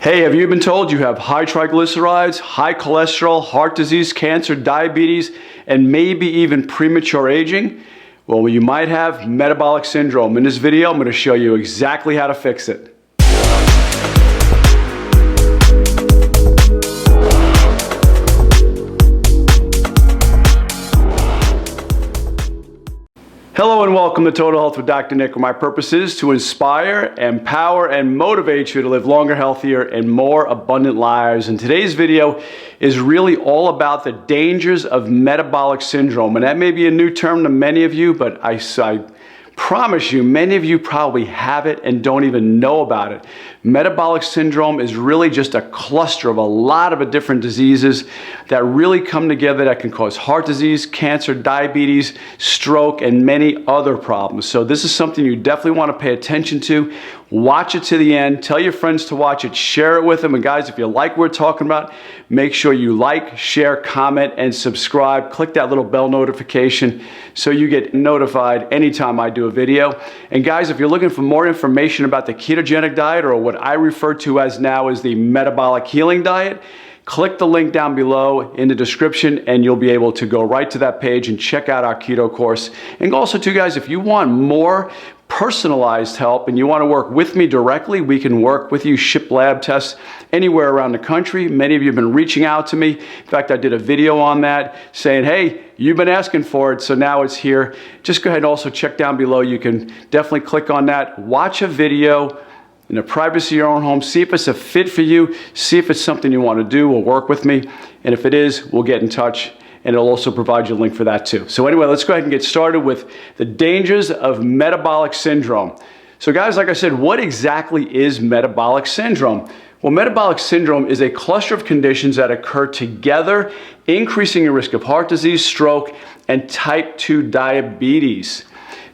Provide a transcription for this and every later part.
Hey, have you been told you have high triglycerides, high cholesterol, heart disease, cancer, diabetes, and maybe even premature aging? Well, you might have metabolic syndrome. In this video, I'm going to show you exactly how to fix it. Hello and welcome to Total Health with Dr. Nick, where my purpose is to inspire, empower, and motivate you to live longer, healthier, and more abundant lives. And today's video is really all about the dangers of metabolic syndrome. And that may be a new term to many of you, but I promise you, many of you probably have it and don't even know about it. Metabolic syndrome is really just a cluster of a lot of different diseases that really come together that can cause heart disease, cancer, diabetes, stroke, and many other problems. So this is something you definitely want to pay attention to. Watch it to the end. Tell your friends to watch it. Share it with them. And guys, if you like what we're talking about, make sure you like, share, comment, and subscribe. Click that little bell notification so you get notified anytime I do a video. And guys, if you're looking for more information about the ketogenic diet, or what I refer to as now as the Metabolic Healing Diet, click the link down below in the description and you'll be able to go right to that page and check out our keto course. And also too, guys, if you want more personalized help and you want to work with me directly, we can work with you, ship lab tests anywhere around the country. Many of you have been reaching out to me. In fact, I did a video on that saying, hey, you've been asking for it, so now it's here. Just go ahead and also check down below. You can definitely click on that. Watch a video in the privacy of your own home. See if it's a fit for you. See if it's something you want to do or work with me. And if it is, we'll get in touch. And it'll also provide you a link for that too. So anyway, let's go ahead and get started with the dangers of metabolic syndrome. So guys, like I said, what exactly is metabolic syndrome? Well, metabolic syndrome is a cluster of conditions that occur together, increasing your risk of heart disease, stroke, and type 2 diabetes.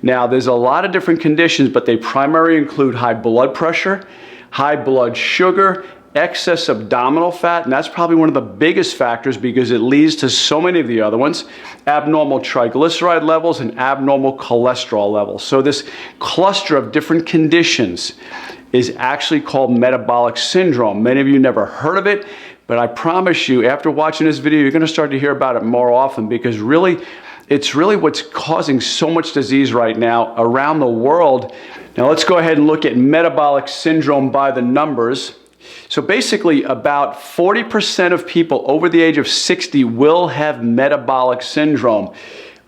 Now, there's a lot of different conditions, but they primarily include high blood pressure, high blood sugar, excess abdominal fat, and that's probably one of the biggest factors because it leads to so many of the other ones, abnormal triglyceride levels and abnormal cholesterol levels. So this cluster of different conditions is actually called metabolic syndrome. Many of you never heard of it, but I promise you, after watching this video, you're going to start to hear about it more often because it's really what's causing so much disease right now around the world. Now let's go ahead and look at metabolic syndrome by the numbers. So basically, about 40% of people over the age of 60 will have metabolic syndrome.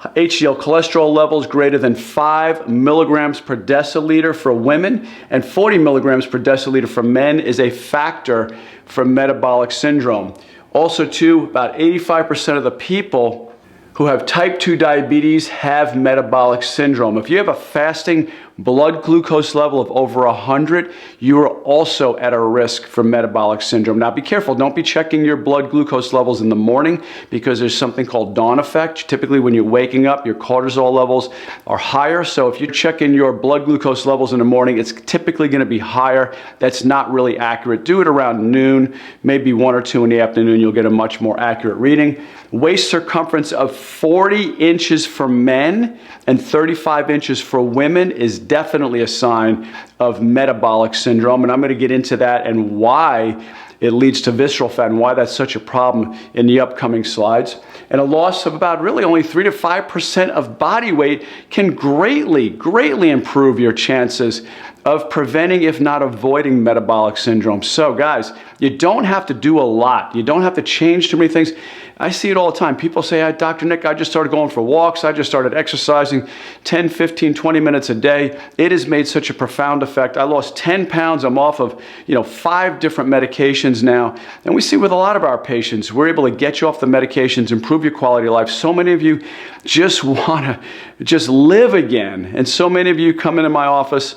HDL cholesterol levels greater than 5 milligrams per deciliter for women and 40 milligrams per deciliter for men is a factor for metabolic syndrome. Also, too, about 85% of the people who have type 2 diabetes have metabolic syndrome. If you have a fasting blood glucose level of over 100, you are also at a risk for metabolic syndrome. Now be careful, don't be checking your blood glucose levels in the morning because there's something called dawn effect. Typically when you're waking up, your cortisol levels are higher. So if you're checking your blood glucose levels in the morning, it's typically going to be higher. That's not really accurate. Do it around noon, maybe 1 or 2 in the afternoon, you'll get a much more accurate reading. Waist circumference of 40 inches for men and 35 inches for women is definitely a sign of metabolic syndrome. And I'm going to get into that and why it leads to visceral fat and why that's such a problem in the upcoming slides. And a loss of about really only 3 to 5% of body weight can greatly improve your chances of preventing, if not avoiding, metabolic syndrome. So guys, you don't have to do a lot. You don't have to change too many things. I see it all the time. People say, Dr. Nick, I just started going for walks. I just started exercising 10, 15, 20 minutes a day. It has made such a profound effect. I lost 10 pounds. I'm off of 5 different medications now. And we see with a lot of our patients, we're able to get you off the medications, improve your quality of life. So many of you just want to just live again. And so many of you come into my office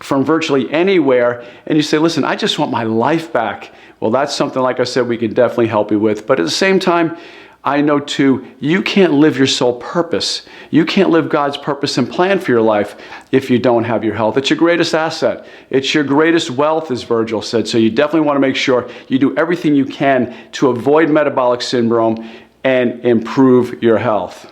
from virtually anywhere and you say, listen, I just want my life back. Well, that's something, like I said, we can definitely help you with. But at the same time, I know too, you can't live your sole purpose. You can't live God's purpose and plan for your life if you don't have your health. It's your greatest asset. It's your greatest wealth, as Virgil said. So you definitely want to make sure you do everything you can to avoid metabolic syndrome and improve your health.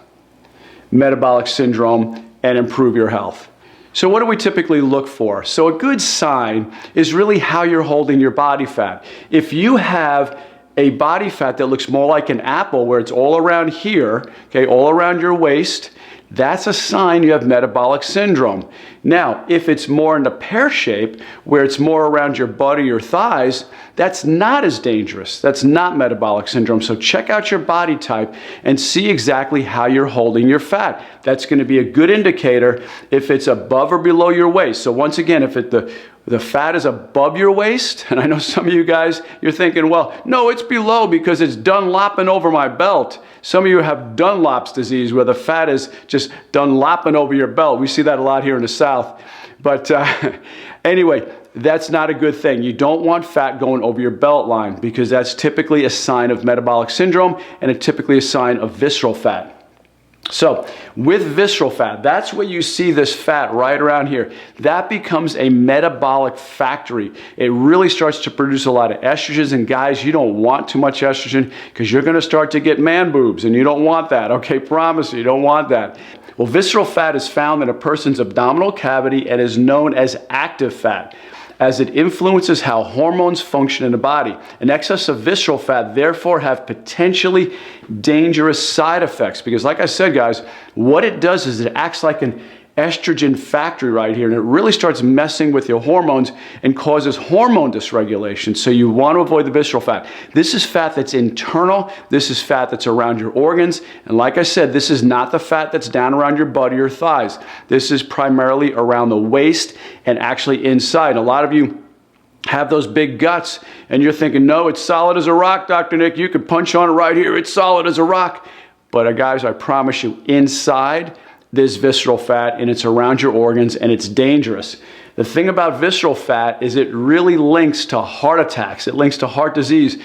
Metabolic syndrome and improve your health. So what do we typically look for? So a good sign is really how you're holding your body fat. If you have a body fat that looks more like an apple, where it's all around here, okay, all around your waist, that's a sign you have metabolic syndrome. Now, if it's more in a pear shape, where it's more around your butt or your thighs, that's not as dangerous. That's not metabolic syndrome. So check out your body type and see exactly how you're holding your fat. That's going to be a good indicator if it's above or below your waist. So once again, if the fat is above your waist, and I know some of you guys, you're thinking, well, no, it's below because it's Dunlopping over my belt. Some of you have Dunlop's disease, where the fat is just Dunlopping over your belt. We see that a lot here in the South. But anyway, that's not a good thing. You don't want fat going over your belt line, because that's typically a sign of metabolic syndrome, and it's typically a sign of visceral fat. So with visceral fat, that's where you see this fat right around here. That becomes a metabolic factory. It really starts to produce a lot of estrogens, and guys, you don't want too much estrogen, because you're going to start to get man boobs, and you don't want that. Okay, promise you don't want that. Well, visceral fat is found in a person's abdominal cavity and is known as active fat, as it influences how hormones function in the body. An excess of visceral fat therefore have potentially dangerous side effects, because like I said, guys, what it does is it acts like an estrogen factory right here, and it really starts messing with your hormones and causes hormone dysregulation. So you want to avoid the visceral fat. This is fat that's internal. This is fat that's around your organs. And like I said, this is not the fat that's down around your butt or your thighs. This is primarily around the waist and actually inside. A lot of you have those big guts, and you're thinking, no, it's solid as a rock, Dr. Nick. You can punch on it right here. It's solid as a rock. But guys, I promise you, inside, there's visceral fat, and it's around your organs, and it's dangerous. The thing about visceral fat is it really links to heart attacks. It links to heart disease,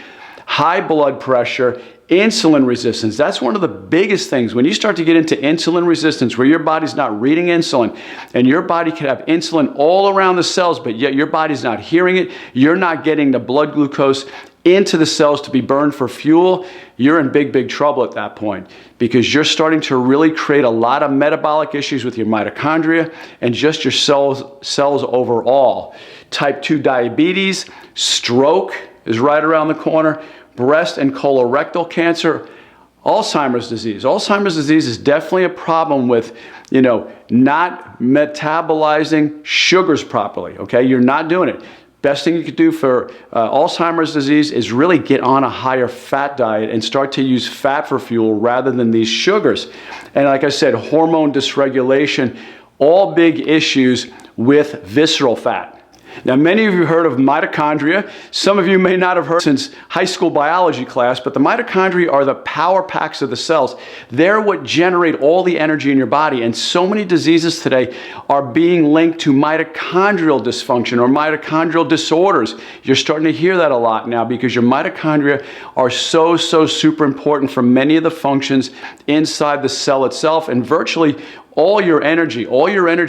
high blood pressure, insulin resistance. That's one of the biggest things. When you start to get into insulin resistance, where your body's not reading insulin, and your body can have insulin all around the cells, but yet your body's not hearing it, you're not getting the blood glucose into the cells to be burned for fuel, you're in big, big trouble at that point, because you're starting to really create a lot of metabolic issues with your mitochondria and just your cells overall. Type 2 diabetes, stroke is right around the corner, breast and colorectal cancer, Alzheimer's disease. Alzheimer's disease is definitely a problem with, not metabolizing sugars properly, okay? You're not doing it. Best thing you could do for Alzheimer's disease is really get on a higher fat diet and start to use fat for fuel rather than these sugars. And like I said, hormone dysregulation, all big issues with visceral fat. Now, many of you have heard of mitochondria. Some of you may not have heard since high school biology class, but the mitochondria are the power packs of the cells. They're what generate all the energy in your body, and so many diseases today are being linked to mitochondrial dysfunction or mitochondrial disorders. You're starting to hear that a lot now, because your mitochondria are so super important for many of the functions inside the cell itself, and virtually all your energy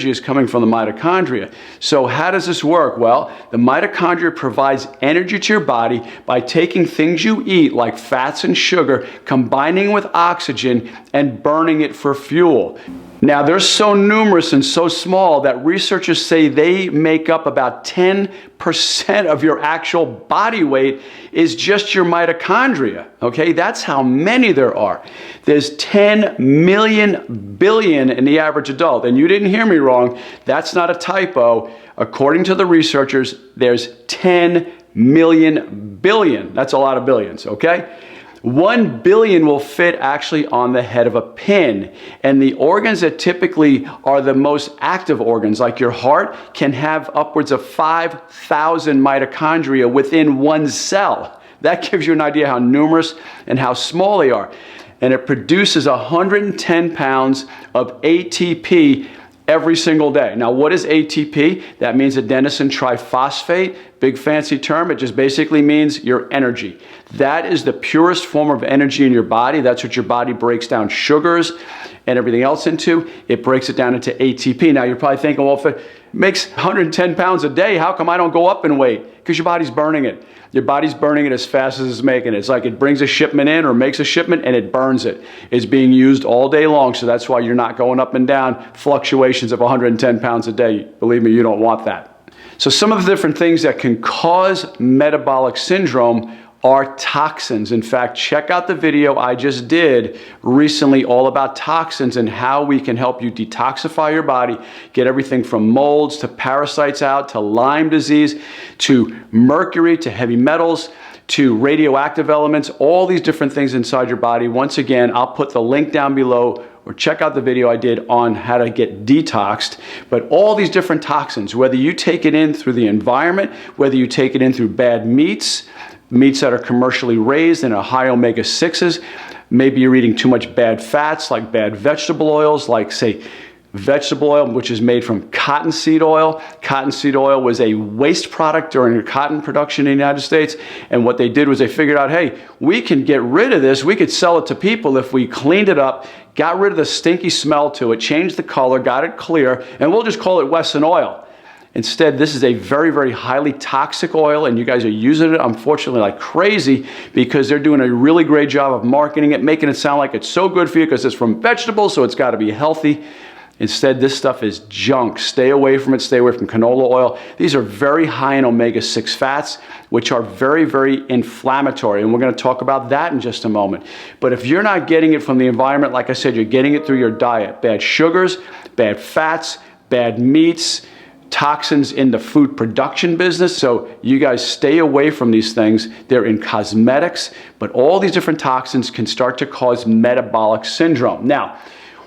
is coming from the mitochondria. So how does this work? Well, the mitochondria provides energy to your body by taking things you eat, like fats and sugar, combining with oxygen and burning it for fuel. Now, they're so numerous and so small that researchers say they make up about 10% of your actual body weight is just your mitochondria, okay? That's how many there are. There's 10 million billion in the average adult, and you didn't hear me wrong. That's not a typo. According to the researchers, there's 10 million billion. That's a lot of billions, okay? 1 billion will fit actually on the head of a pin. And the organs that typically are the most active organs, like your heart, can have upwards of 5,000 mitochondria within one cell. That gives you an idea how numerous and how small they are. And it produces 110 pounds of ATP every single day. Now, what is ATP? That means adenosine triphosphate. Big fancy term. It just basically means your energy. That is the purest form of energy in your body. That's what your body breaks down sugars and everything else into. It breaks it down into ATP. Now, you're probably thinking, well, makes 110 pounds a day. How come I don't go up in weight? Because your body's burning it. Your body's burning it as fast as it's making it. It's like it brings a shipment in or makes a shipment and it burns it. It's being used all day long, so that's why you're not going up and down fluctuations of 110 pounds a day. Believe me, you don't want that. So some of the different things that can cause metabolic syndrome are toxins. In fact, check out the video I just did recently all about toxins and how we can help you detoxify your body, get everything from molds to parasites out to Lyme disease to mercury to heavy metals to radioactive elements, all these different things inside your body. Once again, I'll put the link down below, or check out the video I did on how to get detoxed. But all these different toxins, whether you take it in through the environment, whether you take it in through bad meats that are commercially raised and are high omega-6s, maybe you're eating too much bad fats like bad vegetable oils, like say vegetable oil, which is made from cottonseed oil. Cottonseed oil was a waste product during the cotton production in the United States. And what they did was they figured out, hey, we can get rid of this. We could sell it to people if we cleaned it up, got rid of the stinky smell to it, changed the color, got it clear, and we'll just call it Wesson oil. Instead, this is a very, very highly toxic oil, and you guys are using it, unfortunately, like crazy because they're doing a really great job of marketing it, making it sound like it's so good for you because it's from vegetables, so it's got to be healthy. Instead, this stuff is junk. Stay away from it. Stay away from canola oil. These are very high in omega-6 fats, which are very, very inflammatory, and we're going to talk about that in just a moment. But if you're not getting it from the environment, like I said, you're getting it through your diet. Bad sugars, bad fats, bad meats, toxins in the food production business. So you guys stay away from these things. They're in cosmetics, but all these different toxins can start to cause metabolic syndrome. Now,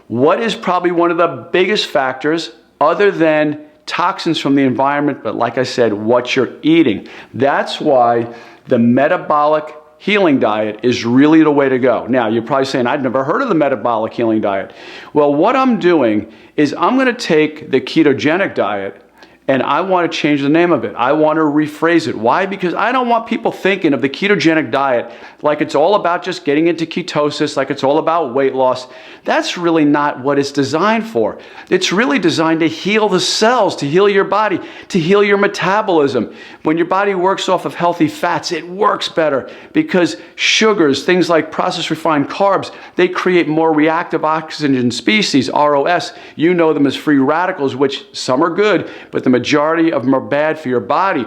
what is probably one of the biggest factors other than toxins from the environment, but like I said, what you're eating? That's why the Metabolic Healing Diet is really the way to go. Now, you're probably saying, I've never heard of the Metabolic Healing Diet. Well, what I'm doing is I'm going to take the ketogenic diet and I want to change the name of it. I want to rephrase it. Why? Because I don't want people thinking of the ketogenic diet like it's all about just getting into ketosis, like it's all about weight loss. That's really not what it's designed for. It's really designed to heal the cells, to heal your body, to heal your metabolism. When your body works off of healthy fats, it works better because sugars, things like processed refined carbs, they create more reactive oxygen species, ROS. You know them as free radicals, which some are good, but the majority of them are bad for your body.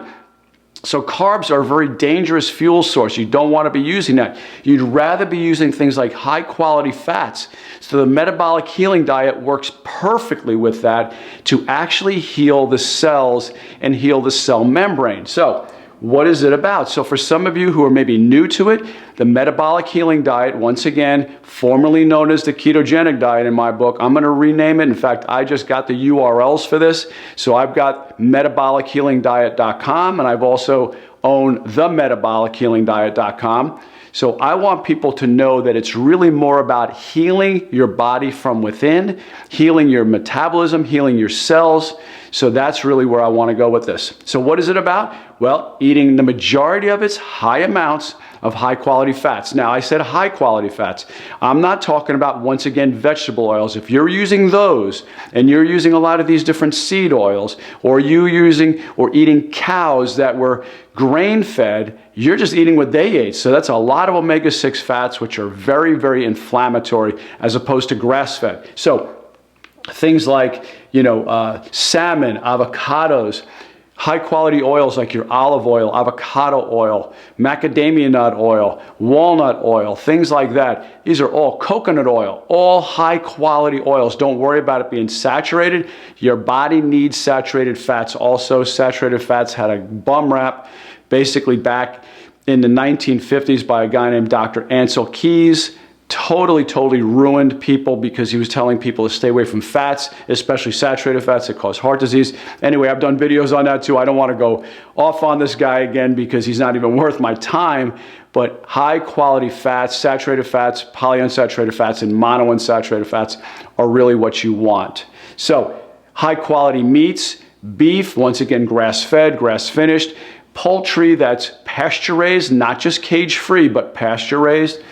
So carbs are a very dangerous fuel source. You don't want to be using that. You'd rather be using things like high quality fats. So the Metabolic Healing Diet works perfectly with that to actually heal the cells and heal the cell membrane. So what is it about? So for some of you who are maybe new to it, the Metabolic Healing Diet, once again, formerly known as the ketogenic diet in my book, I'm going to rename it. In fact, I just got the URLs for this. So I've got metabolichealingdiet.com, and I've also owned themetabolichealingdiet.com. So I want people to know that it's really more about healing your body from within, healing your metabolism, healing your cells. So that's really where I want to go with this. So what is it about? Well, eating the majority of its high amounts of high quality fats. Now, I said high quality fats. I'm not talking about, once again, vegetable oils. If you're using those and you're using a lot of these different seed oils, or you using or eating cows that were grain fed, you're just eating what they ate. So that's a lot of omega-6 fats, which are very, very inflammatory as opposed to grass fed. So things like, salmon, avocados, high quality oils like your olive oil, avocado oil, macadamia nut oil, walnut oil, things like that. These are all coconut oil, all high quality oils. Don't worry about it being saturated. Your body needs saturated fats. Also, saturated fats had a bum rap basically back in the 1950s by a guy named Dr. Ansel Keys. Totally ruined people because he was telling people to stay away from fats, especially saturated fats that cause heart disease. Anyway, I've done videos on that too. I don't want to go off on this guy again because he's not even worth my time. But high quality fats, saturated fats, polyunsaturated fats, and monounsaturated fats are really what you want. So high quality meats, beef, once again, grass-fed, grass-finished, poultry that's pasture-raised, not just cage-free, but pasture-raised.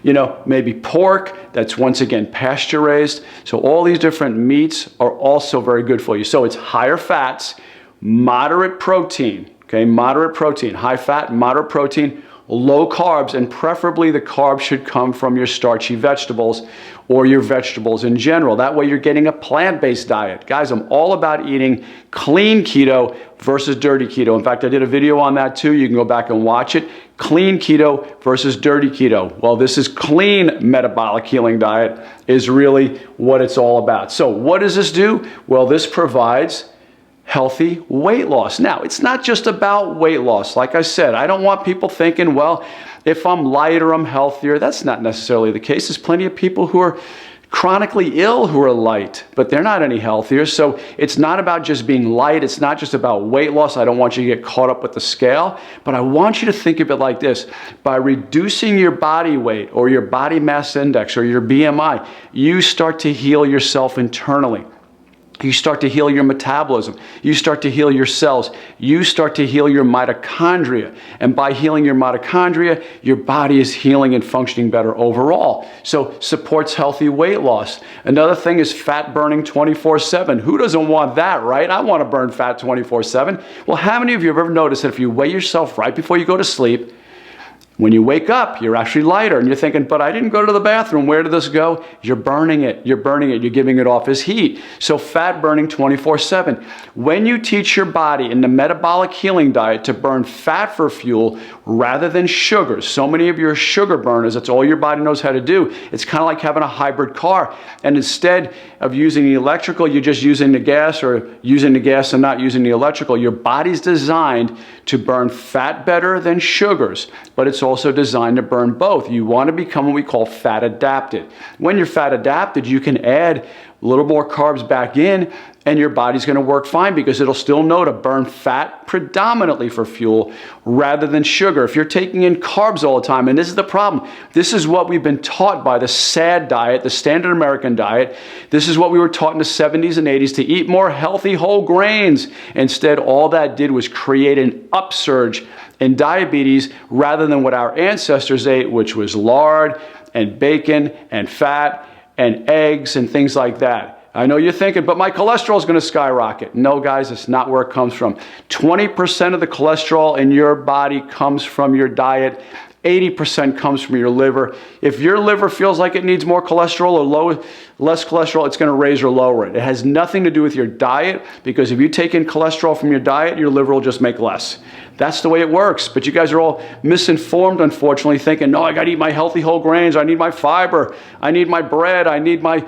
maybe pork that's once again pasture raised. So all these different meats are also very good for you. So it's higher fats, moderate protein, okay? Moderate protein, high fat, moderate protein, low carbs, and preferably the carbs should come from your starchy vegetables or your vegetables in general. That way you're getting a plant-based diet. Guys, I'm all about eating clean keto versus dirty keto. In fact, I did a video on that too. You can go back and watch it. Clean keto versus dirty keto. Well, this is clean metabolic healing diet is really what it's all about. So what does this do? Well, this provides healthy weight loss. Now, it's not just about weight loss. Like I said, I don't want people thinking, well, if I'm lighter, I'm healthier. That's not necessarily the case. There's plenty of people who are chronically ill who are light, but they're not any healthier. So it's not about just being light. It's not just about weight loss. I don't want you to get caught up with the scale, but I want you to think of it like this. By reducing your body weight or your body mass index or your BMI, you start to heal yourself internally. You start to heal your metabolism. You start to heal your cells. You start to heal your mitochondria. And by healing your mitochondria, your body is healing and functioning better overall. So supports healthy weight loss. Another thing is fat burning 24/7. Who doesn't want that, right? I want to burn fat 24/7. Well, how many of you have ever noticed that if you weigh yourself right before you go to sleep, when you wake up, you're actually lighter and you're thinking, but I didn't go to the bathroom. Where did this go? You're burning it. You're burning it. You're giving it off as heat. So fat burning 24/7. When you teach your body in the metabolic healing diet to burn fat for fuel rather than sugars, so many of you are sugar burners. That's all your body knows how to do. It's kind of like having a hybrid car. And instead of using the electrical, you're just using the gas, or using the gas and not using the electrical. Your body's designed to burn fat better than sugars, but it's also designed to burn both. You want to become what we call fat adapted. When you're fat adapted, you can add a little more carbs back in and your body's going to work fine because it'll still know to burn fat predominantly for fuel rather than sugar. If you're taking in carbs all the time, and this is the problem, this is what we've been taught by the SAD diet, the standard American diet. This is what we were taught in the 70s and 80s, to eat more healthy whole grains. Instead, all that did was create an upsurge in diabetes rather than what our ancestors ate, which was lard and bacon and fat and eggs and things like that. I know you're thinking, but my cholesterol is going to skyrocket. No, guys, it's not where it comes from. 20% of the cholesterol in your body comes from your diet. 80% comes from your liver. If your liver feels like it needs more cholesterol or less cholesterol, it's going to raise or lower it. It has nothing to do with your diet, because if you take in cholesterol from your diet, your liver will just make less. That's the way it works. But you guys are all misinformed, unfortunately, thinking, no, I got to eat my healthy whole grains. I need my fiber. I need my bread. I need my,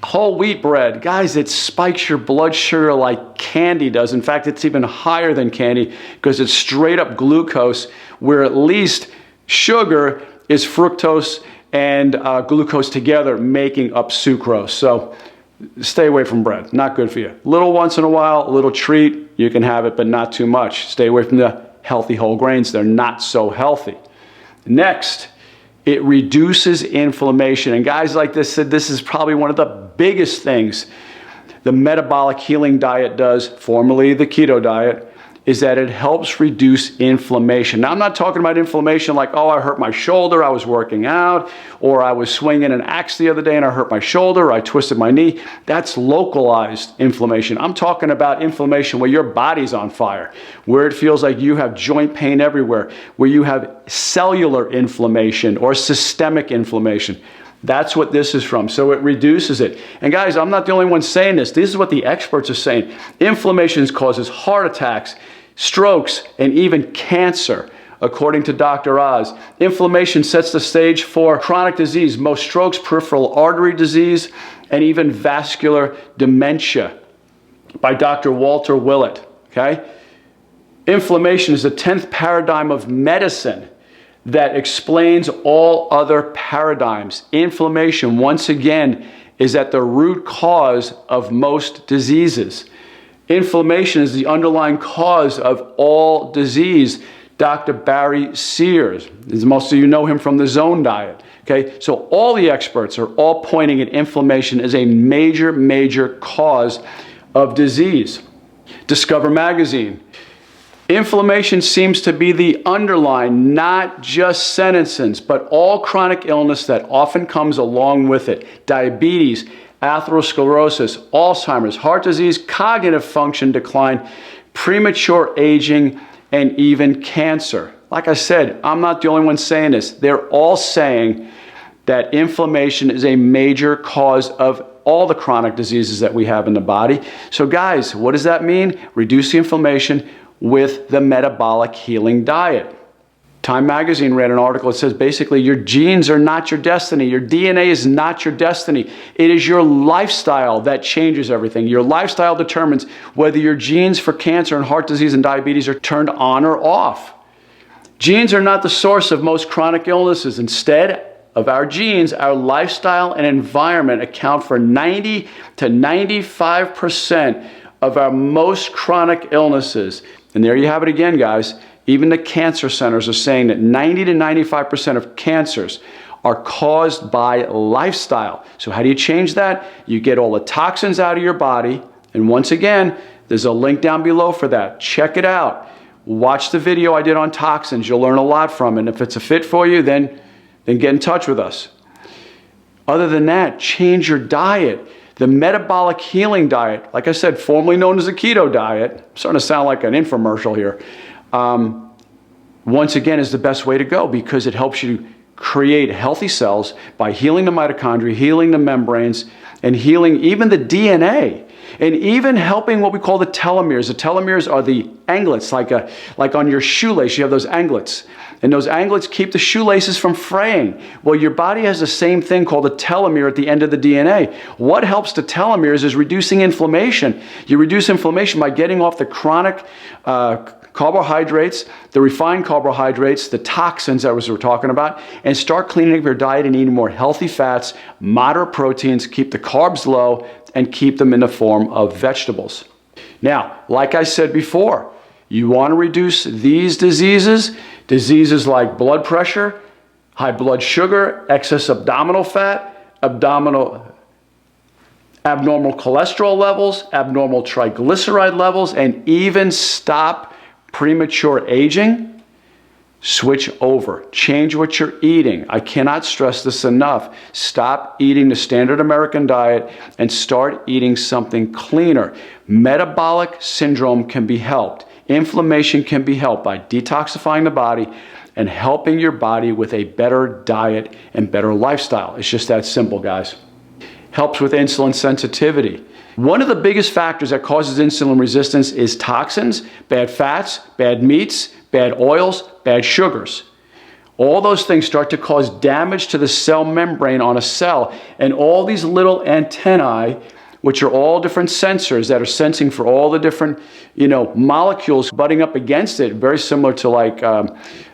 whole wheat bread. Guys, it spikes your blood sugar like candy does. In fact, it's even higher than candy because it's straight up glucose, where at least sugar is fructose and glucose together making up sucrose. So stay away from bread. Not good for you. Little once in a while, a little treat, you can have it, but not too much. Stay away from the healthy whole grains. They're not so healthy. Next, it reduces inflammation. And guys like this said, this is probably one of the biggest things the metabolic healing diet does, formerly the keto diet, is that it helps reduce inflammation. Now, I'm not talking about inflammation like, oh, I hurt my shoulder, I was working out, or I was swinging an axe the other day and I hurt my shoulder, or I twisted my knee. That's localized inflammation. I'm talking about inflammation where your body's on fire, where it feels like you have joint pain everywhere, where you have cellular inflammation or systemic inflammation. That's what this is from. So it reduces it. And guys, I'm not the only one saying this. This is what the experts are saying. Inflammation causes heart attacks, strokes, and even cancer, according to Dr. Oz. Inflammation sets the stage for chronic disease, most strokes, peripheral artery disease, and even vascular dementia, by Dr. Walter Willett. Okay? Inflammation is the 10th paradigm of medicine that explains all other paradigms. Inflammation, once again, is at the root cause of most diseases. Inflammation is the underlying cause of all disease. Dr. Barry Sears, as most of you know him from the Zone Diet. Okay, so all the experts are all pointing at inflammation as a major, major cause of disease. Discover Magazine Inflammation seems to be the underlying, not just senescence, but all chronic illness that often comes along with it. Diabetes, atherosclerosis, Alzheimer's, heart disease, cognitive function decline, premature aging, and even cancer. Like I said, I'm not the only one saying this. They're all saying that inflammation is a major cause of all the chronic diseases that we have in the body. So guys, what does that mean? Reduce the inflammation with the Metabolic Healing Diet. Time magazine ran an article that says basically your genes are not your destiny. Your DNA is not your destiny. It is your lifestyle that changes everything. Your lifestyle determines whether your genes for cancer and heart disease and diabetes are turned on or off. Genes are not the source of most chronic illnesses. Instead of our genes, our lifestyle and environment account for 90 to 95% of our most chronic illnesses. And there you have it again, guys. Even the cancer centers are saying that 90 to 95% of cancers are caused by lifestyle. So how do you change that? You get all the toxins out of your body. And once again, there's a link down below for that. Check it out. Watch the video I did on toxins. You'll learn a lot from it. And if it's a fit for you, then get in touch with us. Other than that, change your diet. The Metabolic Healing Diet, like I said, formerly known as the keto diet, I'm starting to sound like an infomercial here, once again is the best way to go because it helps you create healthy cells by healing the mitochondria, healing the membranes, and healing even the DNA, and even helping what we call the telomeres. The telomeres are the anglets, like on your shoelace, you have those anglets. And those anglets keep the shoelaces from fraying. Well, your body has the same thing called a telomere at the end of the DNA. What helps the telomeres is reducing inflammation. You reduce inflammation by getting off the chronic carbohydrates, the refined carbohydrates, the toxins that we're talking about, and start cleaning up your diet and eating more healthy fats, moderate proteins, keep the carbs low, and keep them in the form of vegetables. Now, like I said before, you want to reduce these diseases like blood pressure, high blood sugar, excess abdominal fat, abnormal cholesterol levels, abnormal triglyceride levels, and even stop premature aging. Switch over. Change what you're eating. I cannot stress this enough. Stop eating the standard American diet and start eating something cleaner. Metabolic syndrome can be helped. Inflammation can be helped by detoxifying the body and helping your body with a better diet and better lifestyle. It's just that simple, guys. Helps with insulin sensitivity. One of the biggest factors that causes insulin resistance is toxins, bad fats, bad meats, bad oils, bad sugars. All those things start to cause damage to the cell membrane on a cell, and all these little antennae, which are all different sensors that are sensing for all the different, molecules butting up against it, very similar to like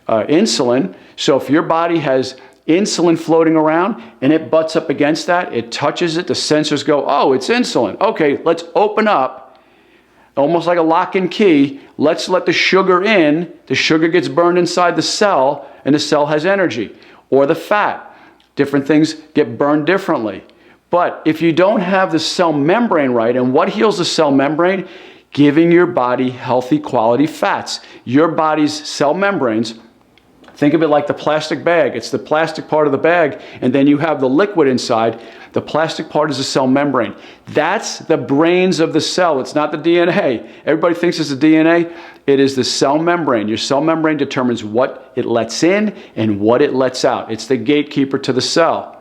insulin. So if your body has insulin floating around and it butts up against that, it touches it, the sensors go, oh, it's insulin. Okay, let's open up, almost like a lock and key. Let's let the sugar in. The sugar gets burned inside the cell and the cell has energy. Or the fat. Different things get burned differently. But if you don't have the cell membrane right, and what heals the cell membrane? Giving your body healthy quality fats. Your body's cell membranes, think of it like the plastic bag. It's the plastic part of the bag, and then you have the liquid inside. The plastic part is the cell membrane. That's the brains of the cell. It's not the DNA. Everybody thinks it's the DNA. It is the cell membrane. Your cell membrane determines what it lets in and what it lets out. It's the gatekeeper to the cell.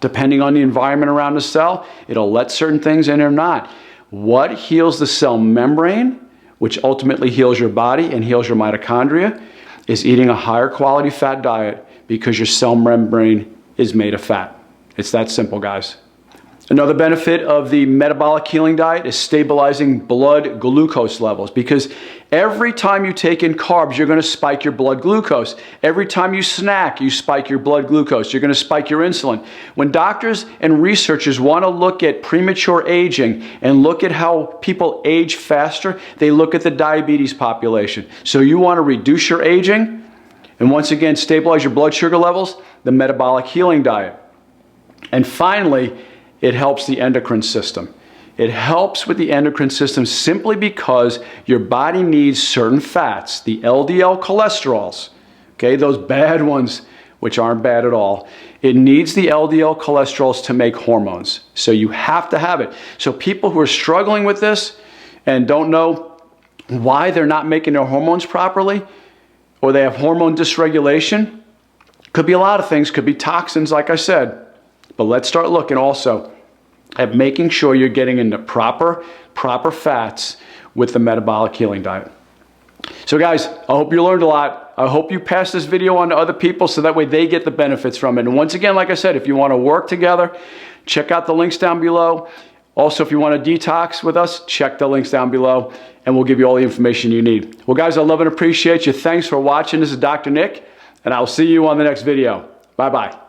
Depending on the environment around the cell, it'll let certain things in or not. What heals the cell membrane, which ultimately heals your body and heals your mitochondria, is eating a higher quality fat diet because your cell membrane is made of fat. It's that simple, guys. Another benefit of the Metabolic Healing Diet is stabilizing blood glucose levels, because every time you take in carbs, you're going to spike your blood glucose. Every time you snack, you spike your blood glucose. You're going to spike your insulin. When doctors and researchers want to look at premature aging and look at how people age faster, they look at the diabetes population. So you want to reduce your aging and once again stabilize your blood sugar levels, the Metabolic Healing Diet. And finally, it helps the endocrine system. It helps with the endocrine system simply because your body needs certain fats, the LDL cholesterols, okay, those bad ones, which aren't bad at all. It needs the LDL cholesterols to make hormones. So you have to have it. So people who are struggling with this and don't know why they're not making their hormones properly, or they have hormone dysregulation, could be a lot of things, could be toxins, like I said. But let's start looking also at making sure you're getting into proper fats with the Metabolic Healing Diet. So guys, I hope you learned a lot. I hope you pass this video on to other people so that way they get the benefits from it. And once again, like I said, if you want to work together, check out the links down below. Also, if you want to detox with us, check the links down below and we'll give you all the information you need. Well guys, I love and appreciate you. Thanks for watching. This is Dr. Nick, and I'll see you on the next video. Bye-bye.